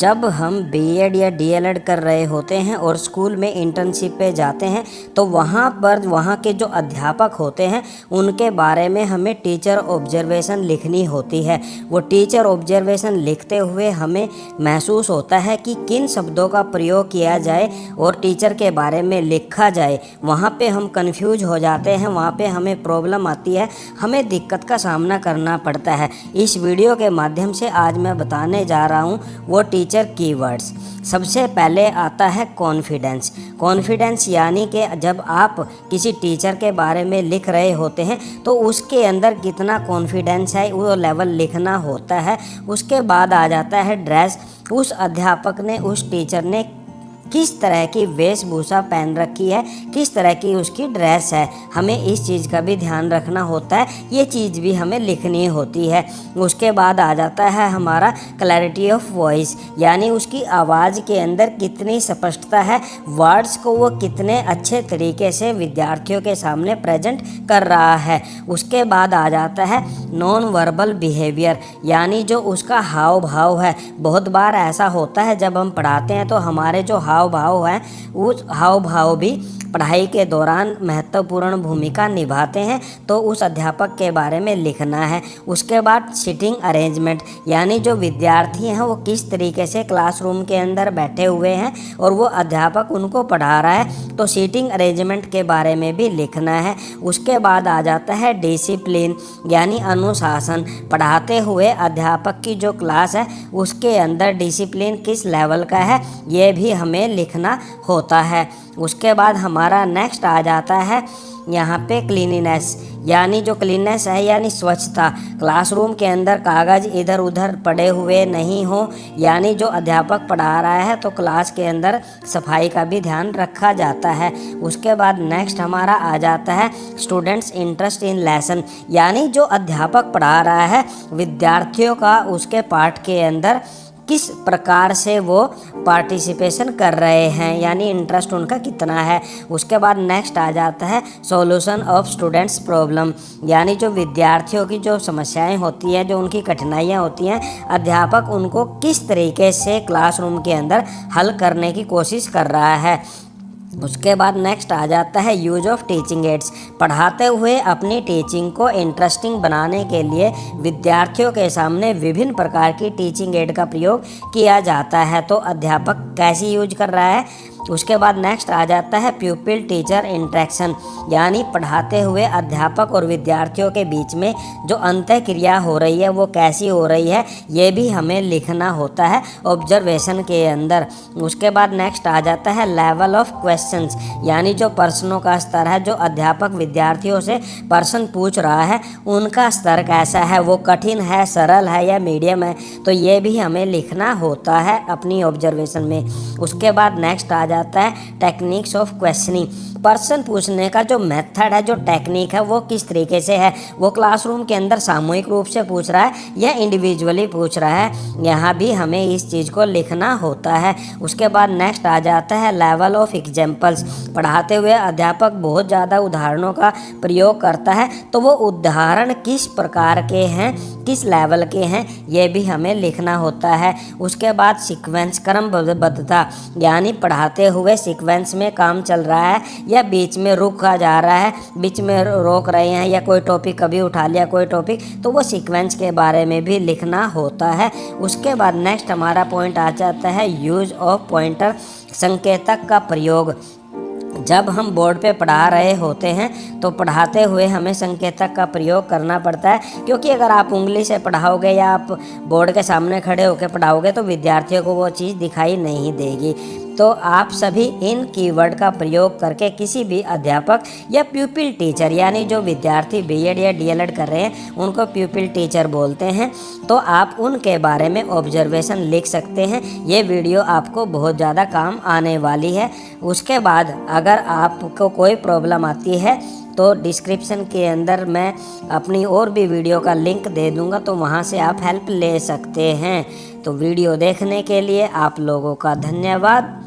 जब हम बीएड या डीएलएड कर रहे होते हैं और स्कूल में इंटर्नशिप पे जाते हैं तो वहाँ पर वहाँ के जो अध्यापक होते हैं उनके बारे में हमें टीचर ऑब्जर्वेशन लिखनी होती है। वो टीचर ऑब्जर्वेशन लिखते हुए हमें महसूस होता है कि किन शब्दों का प्रयोग किया जाए और टीचर के बारे में लिखा जाए। वहाँ पे हम कंफ्यूज हो जाते हैं, वहाँ पे हमें प्रॉब्लम आती है, हमें दिक्कत का सामना करना पड़ता है। इस वीडियो के माध्यम से आज मैं बताने जा रहा हूँ वो टीचर कीवर्ड्स। सबसे पहले आता है कॉन्फिडेंस। कॉन्फिडेंस यानी कि जब आप किसी टीचर के बारे में लिख रहे होते हैं तो उसके अंदर कितना कॉन्फिडेंस है वो लेवल लिखना होता है। उसके बाद आ जाता है ड्रेस। उस अध्यापक ने, उस टीचर ने किस तरह की वेशभूषा पहन रखी है, किस तरह की उसकी ड्रेस है, हमें इस चीज़ का भी ध्यान रखना होता है। ये चीज़ भी हमें लिखनी होती है। उसके बाद आ जाता है हमारा क्लैरिटी ऑफ वॉइस, यानी उसकी आवाज़ के अंदर कितनी स्पष्टता है, वर्ड्स को वो कितने अच्छे तरीके से विद्यार्थियों के सामने प्रेजेंट कर रहा है। उसके बाद आ जाता है नॉन वर्बल बिहेवियर, यानी जो उसका हाव भाव है। बहुत बार ऐसा होता है जब हम पढ़ाते हैं तो हमारे जो हाव भाव हैं उस हाव भाव भी पढ़ाई के दौरान महत्वपूर्ण भूमिका निभाते हैं, तो उस अध्यापक के बारे में लिखना है। उसके बाद सिटिंग अरेंजमेंट, यानी जो विद्यार्थी हैं वो किस तरीके से क्लासरूम के अंदर बैठे हुए हैं और वो अध्यापक उनको पढ़ा रहा है, तो सीटिंग अरेंजमेंट के बारे में भी लिखना है। उसके बाद आ जाता है डिसिप्लिन, यानी अनुशासन। पढ़ाते हुए अध्यापक की जो क्लास है उसके अंदर डिसिप्लिन किस लेवल का है ये भी हमें लिखना होता है। उसके बाद हमारा नेक्स्ट आ जाता है यहाँ पे क्लीनिनेस, यानी जो क्लीननेस है यानी स्वच्छता। क्लासरूम के अंदर कागज़ इधर उधर पड़े हुए नहीं हो, यानी जो अध्यापक पढ़ा रहा है तो क्लास के अंदर सफाई का भी ध्यान रखा जाता है। उसके बाद नेक्स्ट हमारा आ जाता है स्टूडेंट्स इंटरेस्ट इन लेसन, यानी जो अध्यापक पढ़ा रहा है विद्यार्थियों का उसके पाठ के अंदर किस प्रकार से वो पार्टिसिपेशन कर रहे हैं, यानी इंटरेस्ट उनका कितना है। उसके बाद नेक्स्ट आ जाता है सॉल्यूशन ऑफ स्टूडेंट्स प्रॉब्लम, यानी जो विद्यार्थियों की जो समस्याएं होती हैं, जो उनकी कठिनाइयां होती हैं, अध्यापक उनको किस तरीके से क्लासरूम के अंदर हल करने की कोशिश कर रहा है। उसके बाद नेक्स्ट आ जाता है यूज ऑफ टीचिंग एड्स। पढ़ाते हुए अपनी टीचिंग को इंटरेस्टिंग बनाने के लिए विद्यार्थियों के सामने विभिन्न प्रकार की टीचिंग एड का प्रयोग किया जाता है, तो अध्यापक कैसी यूज कर रहा है। उसके बाद नेक्स्ट आ जाता है प्यूपिल टीचर इंटरेक्शन, यानी पढ़ाते हुए अध्यापक और विद्यार्थियों के बीच में जो अंतः क्रिया हो रही है वो कैसी हो रही है ये भी हमें लिखना होता है ऑब्जर्वेशन के अंदर। उसके बाद नेक्स्ट आ जाता है लेवल ऑफ क्वेश्चंस, यानी जो प्रश्नों का स्तर है, जो अध्यापक विद्यार्थियों से प्रश्न पूछ रहा है उनका स्तर कैसा है, वो कठिन है, सरल है या मीडियम है, तो ये भी हमें लिखना होता है अपनी ऑब्जर्वेशन में। उसके बाद नेक्स्ट आ जाता है टेक्निक्स ऑफ क्वेश्चनिंग। प्रश्न पूछने का जो मेथड है, जो टेक्निक है, वो किस तरीके से है, वो क्लासरूम के अंदर सामूहिक रूप से पूछ रहा है या इंडिविजुअली पूछ रहा है, यहाँ भी हमें इस चीज़ को लिखना होता है। उसके बाद नेक्स्ट आ जाता है लेवल ऑफ एग्जाम्पल्स। पढ़ाते हुए अध्यापक बहुत ज़्यादा उदाहरणों का प्रयोग करता है, तो वो उदाहरण किस प्रकार के हैं, किस लेवल के हैं, ये भी हमें लिखना होता है। उसके बाद सीक्वेंस, क्रमबद्धता, यानी पढ़ाते हुए सीक्वेंस में काम चल रहा है या बीच में रुका जा रहा है, बीच में रोक रहे हैं या कोई टॉपिक कभी उठा लिया कोई टॉपिक, तो वो सीक्वेंस के बारे में भी लिखना होता है। उसके बाद नेक्स्ट हमारा पॉइंट आ जाता है यूज ऑफ पॉइंटर, संकेतक का प्रयोग। जब हम बोर्ड पे पढ़ा रहे होते हैं तो पढ़ाते हुए हमें संकेतक का प्रयोग करना पड़ता है, क्योंकि अगर आप उंगली से पढ़ाओगे या आप बोर्ड के सामने खड़े होकर पढ़ाओगे तो विद्यार्थियों को वो चीज़ दिखाई नहीं देगी। तो आप सभी इन कीवर्ड का प्रयोग करके किसी भी अध्यापक या प्यूपिल टीचर, यानी जो विद्यार्थी बीएड या डीएलएड कर रहे हैं उनको प्यूपिल टीचर बोलते हैं, तो आप उनके बारे में ऑब्जर्वेशन लिख सकते हैं। ये वीडियो आपको बहुत ज़्यादा काम आने वाली है। उसके बाद अगर आपको कोई प्रॉब्लम आती है तो डिस्क्रिप्शन के अंदर मैं अपनी और भी वीडियो का लिंक दे दूंगा, तो वहां से आप हेल्प ले सकते हैं। तो वीडियो देखने के लिए आप लोगों का धन्यवाद।